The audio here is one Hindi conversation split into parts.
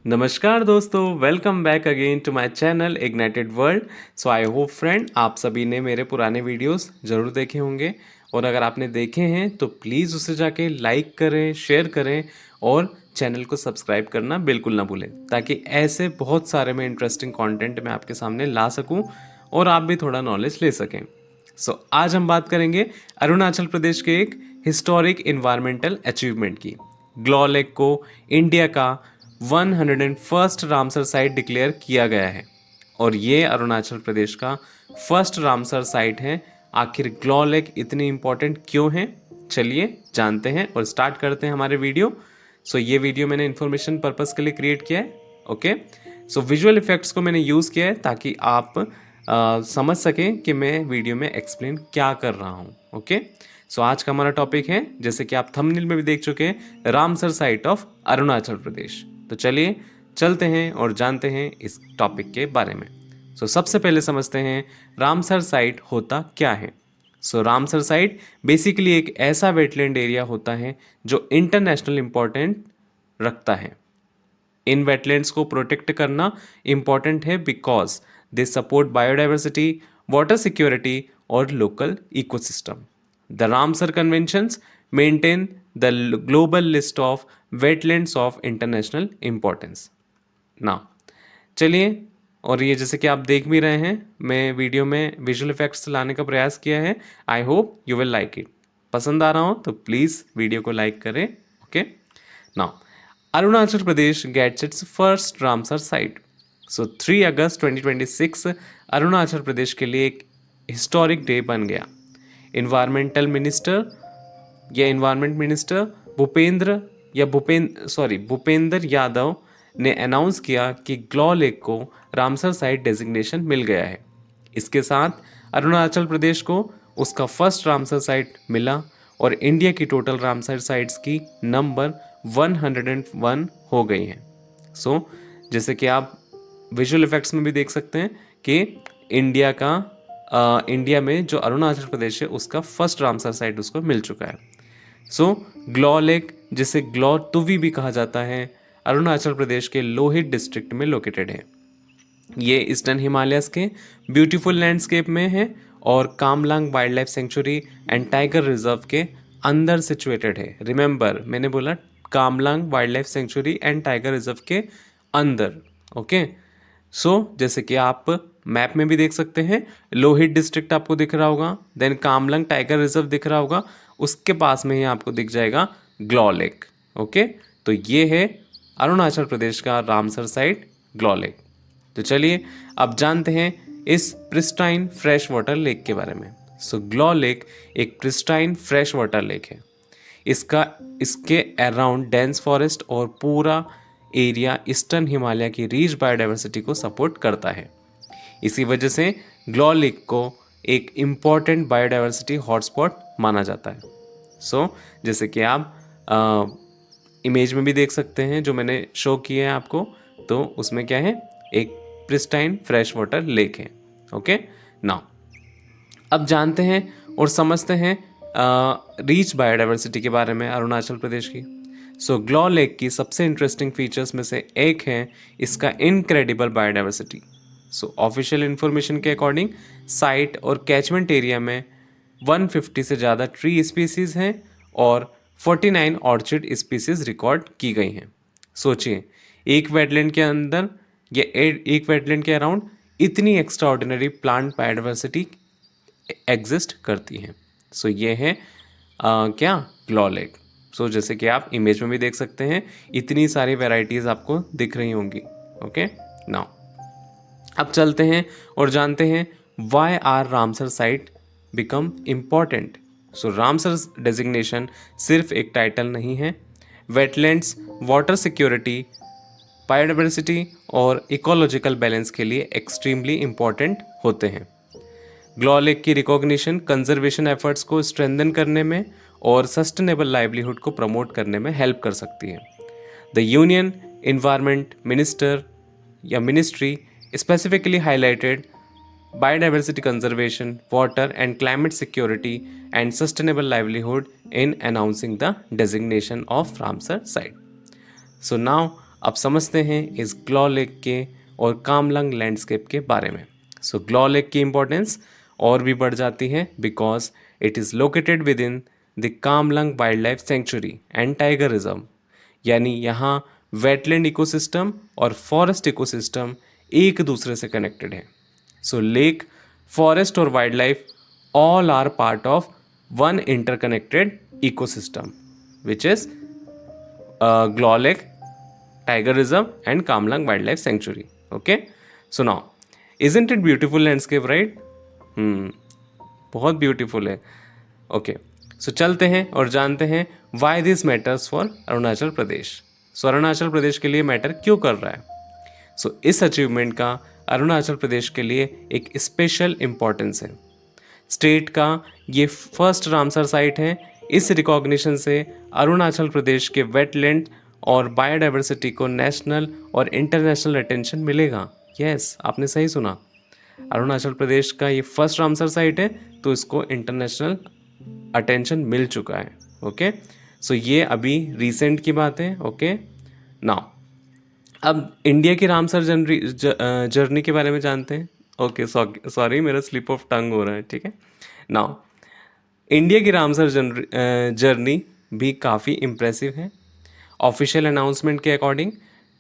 नमस्कार दोस्तों, welcome back again to my channel ignited world. So I hope friend आप सभी ने मेरे पुराने वीडियोस ज़रूर देखे होंगे, और अगर आपने देखे हैं तो प्लीज़ उसे जाके लाइक करें, शेयर करें और चैनल को सब्सक्राइब करना बिल्कुल ना भूलें, ताकि ऐसे बहुत सारे मैं इंटरेस्टिंग कंटेंट मैं आपके सामने ला सकूं और आप भी थोड़ा नॉलेज ले सकें। सो आज हम बात करेंगे अरुणाचल प्रदेश के एक हिस्टोरिक इन्वायरमेंटल अचीवमेंट की। ग्लॉ लेक को इंडिया का 101st रामसर साइट डिक्लेयर किया गया है, और ये अरुणाचल प्रदेश का फर्स्ट रामसर साइट है। आखिर ग्लॉ लेक इतनी इम्पोर्टेंट क्यों है, चलिए जानते हैं और स्टार्ट करते हैं हमारे वीडियो। सो ये वीडियो मैंने इन्फॉर्मेशन पर्पस के लिए क्रिएट किया है। ओके, सो विजुअल इफेक्ट्स को मैंने यूज़ किया है ताकि आप समझ सकें कि मैं वीडियो में एक्सप्लेन क्या कर रहा हूँ। ओके, सो आज का हमारा टॉपिक है, जैसे कि आप थंबनेल में भी देख चुके हैं, Ramsar site of Arunachal Pradesh. तो चलिए चलते हैं और जानते हैं इस टॉपिक के बारे में। सो सबसे पहले समझते हैं रामसर साइट होता क्या है। सो रामसर साइट बेसिकली एक ऐसा वेटलैंड एरिया होता है जो इंटरनेशनल इम्पोर्टेंट रखता है। इन वेटलैंड्स को प्रोटेक्ट करना इम्पॉर्टेंट है because they support biodiversity, water security और local ecosystem. The Ramsar conventions maintain the global list of wetlands of international importance. ना चलिए, और ये जैसे कि आप देख भी रहे हैं, मैं वीडियो में विजुअल इफेक्ट्स लाने का प्रयास किया है। I hope you will like it. पसंद आ रहा हो तो प्लीज़ वीडियो को लाइक करें। Okay, now Arunachal Pradesh gets its first Ramsar site. So 3 अगस्त 2026 अरुणाचल प्रदेश के लिए एक हिस्टोरिक डे बन गया। इन्वायरमेंटल मिनिस्टर या इन्वायरमेंट मिनिस्टर भूपेंद्र यादव ने अनाउंस किया कि ग्लॉ लेक को रामसर साइट डेजिग्नेशन मिल गया है। इसके साथ अरुणाचल प्रदेश को उसका फर्स्ट रामसर साइट मिला और इंडिया की टोटल रामसर साइट्स की नंबर 101 हो गई हैं। सो जैसे कि आप विजुअल इफेक्ट्स में भी देख सकते हैं कि इंडिया में जो अरुणाचल प्रदेश है उसका फर्स्ट रामसर साइट उसको मिल चुका है। सो ग्लॉ लेक, जिसे ग्लॉ तुवी भी कहा जाता है, अरुणाचल प्रदेश के लोहित डिस्ट्रिक्ट में लोकेटेड है। ये ईस्टर्न हिमालयस के ब्यूटीफुल लैंडस्केप में है और Kamlang wild life sanctuary and tiger reserve के अंदर सिचुएटेड है। रिमेंबर, मैंने बोला Kamlang wild life sanctuary and tiger reserve के अंदर। ओके, सो जैसे कि आप मैप में भी देख सकते हैं, लोहित डिस्ट्रिक्ट आपको दिख रहा होगा, देन कामलंग टाइगर रिजर्व दिख रहा होगा, उसके पास में ही आपको दिख जाएगा ग्लॉ लेक। ओके, तो ये है अरुणाचल प्रदेश का रामसर साइट ग्लॉ लेक। तो चलिए अब जानते हैं इस प्रिस्टाइन फ्रेश वाटर लेक के बारे में। सो ग्लॉ लेक एक प्रिस्टाइन फ्रेश वाटर लेक है। इसके अराउंड डेंस फॉरेस्ट और पूरा एरिया ईस्टर्न हिमालय की रिच बायोडाइवर्सिटी को सपोर्ट करता है। इसी वजह से ग्लॉ लेक को एक इम्पॉर्टेंट बायोडाइवर्सिटी हॉटस्पॉट माना जाता है। सो जैसे कि आप इमेज में भी देख सकते हैं जो मैंने शो किया है आपको, तो उसमें क्या है, एक प्रिस्टाइन फ्रेश वाटर लेक है। ओके, नाउ अब जानते हैं और समझते हैं रीच बायोडाइवर्सिटी के बारे में अरुणाचल प्रदेश की। सो ग्लॉ लेक की सबसे इंटरेस्टिंग फीचर्स में से एक है इसका इनक्रेडिबल बायोडाइवर्सिटी। सो ऑफिशियल इंफॉर्मेशन के अकॉर्डिंग साइट और कैचमेंट एरिया में 150 से ज़्यादा ट्री स्पीसीज़ हैं और 49 ऑर्चिड स्पीसीज़ रिकॉर्ड की गई हैं। सोचिए, एक वेटलैंड के अंदर या एक वेटलैंड के अराउंड इतनी extra ordinary plant biodiversity exist करती हैं। सो ये है क्या, ग्लॉ लेक। सो जैसे कि आप इमेज में भी देख सकते हैं, इतनी सारी वेराइटीज़ आपको दिख रही होंगी। ओके, नाउ अब चलते हैं और जानते हैं why are Ramsar site become important. So Ramsar designation सिर्फ एक टाइटल नहीं है, वेटलैंड्स, वाटर सिक्योरिटी, बायोडाइवर्सिटी और इकोलॉजिकल बैलेंस के लिए एक्सट्रीमली इम्पॉर्टेंट होते हैं। ग्लॉ लेक की रिकॉग्निशन कंजर्वेशन एफर्ट्स को स्ट्रेंथन करने में और सस्टेनेबल लाइवलीहुड को प्रमोट करने में हेल्प कर सकती है। द यूनियन इन्वायरमेंट मिनिस्टर या ministry specifically highlighted biodiversity conservation, water and climate security, and sustainable livelihood in announcing the designation of Ramsar site. So now अब समझते हैं इस ग्लॉ लेक के और कामलंग लैंडस्केप के बारे में। सो ग्लॉ लेक की इंपॉर्टेंस और भी बढ़ जाती है because it is located within the Kamlang wildlife sanctuary and tiger reserve, यानी यहाँ वेटलैंड इकोसिस्टम और फॉरेस्ट इकोसिस्टम एक दूसरे से कनेक्टेड है। सो लेक, फॉरेस्ट और wildlife all are part of one interconnected ecosystem which is Glaw Lake, Tiger Reserve and Kamlang Wildlife Sanctuary. Okay, so now isn't it beautiful landscape, right? बहुत ब्यूटीफुल है। ओके, सो चलते हैं और जानते हैं why this matters for Arunachal Pradesh. So Arunachal Pradesh के लिए मैटर क्यों कर रहा है? सो इस अचीवमेंट का अरुणाचल प्रदेश के लिए एक स्पेशल इम्पोर्टेंस है। स्टेट का ये फर्स्ट रामसर साइट है। इस रिकॉग्निशन से अरुणाचल प्रदेश के वेटलैंड और बायोडाइवर्सिटी को नेशनल और इंटरनेशनल अटेंशन मिलेगा। यस, आपने सही सुना, अरुणाचल प्रदेश का ये फर्स्ट रामसर साइट है तो इसको इंटरनेशनल अटेंशन मिल चुका है। ओके, सो ये अभी रिसेंट की बात है। ओके, नाउ अब इंडिया की रामसर जर्नी के बारे में जानते हैं। ओके, सॉरी मेरा स्लिप ऑफ टंग हो रहा है। ठीक है, नाउ इंडिया की रामसर जर्नी भी काफ़ी इम्प्रेसिव है। ऑफिशियल अनाउंसमेंट के अकॉर्डिंग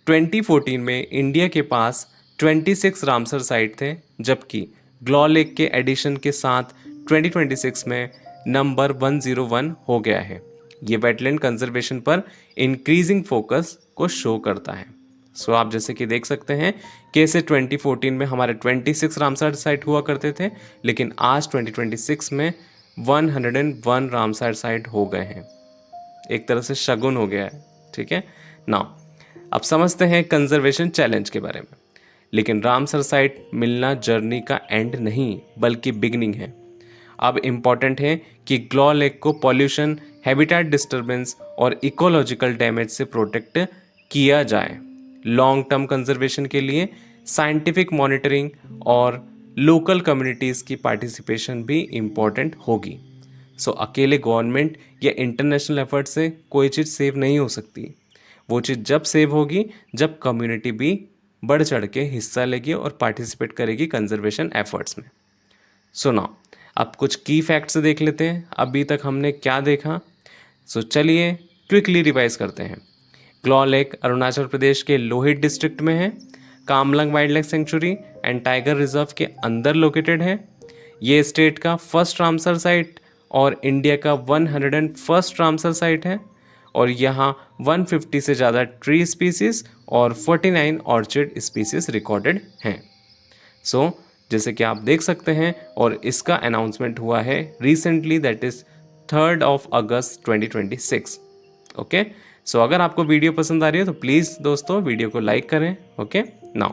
2014 में इंडिया के पास 26 रामसर साइट थे, जबकि ग्लॉ लेक के एडिशन के साथ 2026 में नंबर 101 हो गया है। ये वेटलैंड कंजर्वेशन पर इंक्रीजिंग फोकस को शो करता है। सो आप जैसे कि देख सकते हैं कि इसे 2014 में हमारे 26 रामसर साइट हुआ करते थे, लेकिन आज 2026 में 101 रामसर साइट हो गए हैं। एक तरह से शगुन हो गया है। ठीक है, नाउ अब समझते हैं कंजर्वेशन चैलेंज के बारे में। लेकिन रामसर साइट मिलना जर्नी का एंड नहीं बल्कि बिगनिंग है। अब इम्पॉर्टेंट है कि ग्लॉ लेक को पॉल्यूशन, हैबिटेट डिस्टर्बेंस और इकोलॉजिकल डैमेज से प्रोटेक्ट किया जाए। लॉन्ग टर्म कंजर्वेशन के लिए साइंटिफिक मॉनिटरिंग और लोकल कम्युनिटीज़ की पार्टिसिपेशन भी इम्पॉर्टेंट होगी। सो अकेले गवर्नमेंट या इंटरनेशनल एफर्ट से कोई चीज़ सेव नहीं हो सकती। वो चीज़ जब सेव होगी जब कम्युनिटी भी बढ़ चढ़ के हिस्सा लेगी और पार्टिसिपेट करेगी कंजर्वेशन एफर्ट्स में। सो नाउ अब कुछ की फैक्ट्स देख लेते हैं, अभी तक हमने क्या देखा। सो चलिए क्विकली रिवाइज करते हैं। ग्लॉ लेक अरुणाचल प्रदेश के लोहित डिस्ट्रिक्ट में है। Kamlang wildlife sanctuary and tiger reserve के अंदर लोकेटेड है। ये स्टेट का फर्स्ट रामसर साइट और इंडिया का 101st रामसर साइट है। और यहाँ 150 से ज़्यादा ट्री स्पीसीज और 49 ऑर्चिड स्पीसीज रिकॉर्डेड हैं। सो जैसे कि आप देख सकते हैं, और इसका अनाउंसमेंट हुआ है रिसेंटली, दैट इज़ 3 अगस्त 2026। ओके, सो अगर आपको वीडियो पसंद आ रही है तो प्लीज़ दोस्तों वीडियो को लाइक करें। ओके, नाउ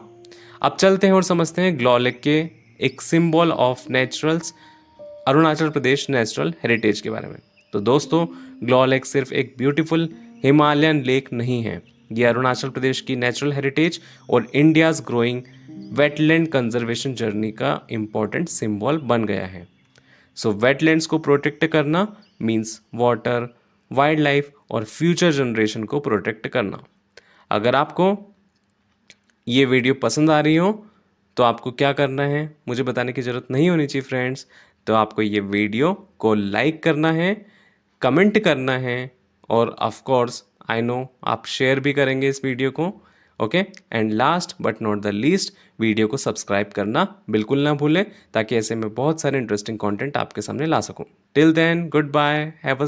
अब चलते हैं और समझते हैं ग्लॉ लेक के एक symbol of naturals Arunachal Pradesh natural heritage के बारे में। तो दोस्तों, ग्लॉ लेक सिर्फ एक ब्यूटीफुल हिमालयन लेक नहीं है, ये अरुणाचल प्रदेश की नेचुरल हेरिटेज और India's growing wetland conservation journey का इम्पॉर्टेंट सिंबल बन गया है। सो वेटलैंड्स को प्रोटेक्ट करना मीन्स वाटर, वाइल्ड लाइफ और फ्यूचर जनरेशन को प्रोटेक्ट करना। अगर आपको ये वीडियो पसंद आ रही हो तो आपको क्या करना है, मुझे बताने की ज़रूरत नहीं होनी चाहिए फ्रेंड्स। तो आपको ये वीडियो को लाइक करना है, कमेंट करना है, और ऑफ कोर्स आई नो आप शेयर भी करेंगे इस वीडियो को। Okay, and last but not the least, video को सब्सक्राइब करना बिल्कुल ना भूलें, ताकि ऐसे मैं बहुत सारे इंटरेस्टिंग कंटेंट आपके सामने ला सकूं। Till then, good bye, have a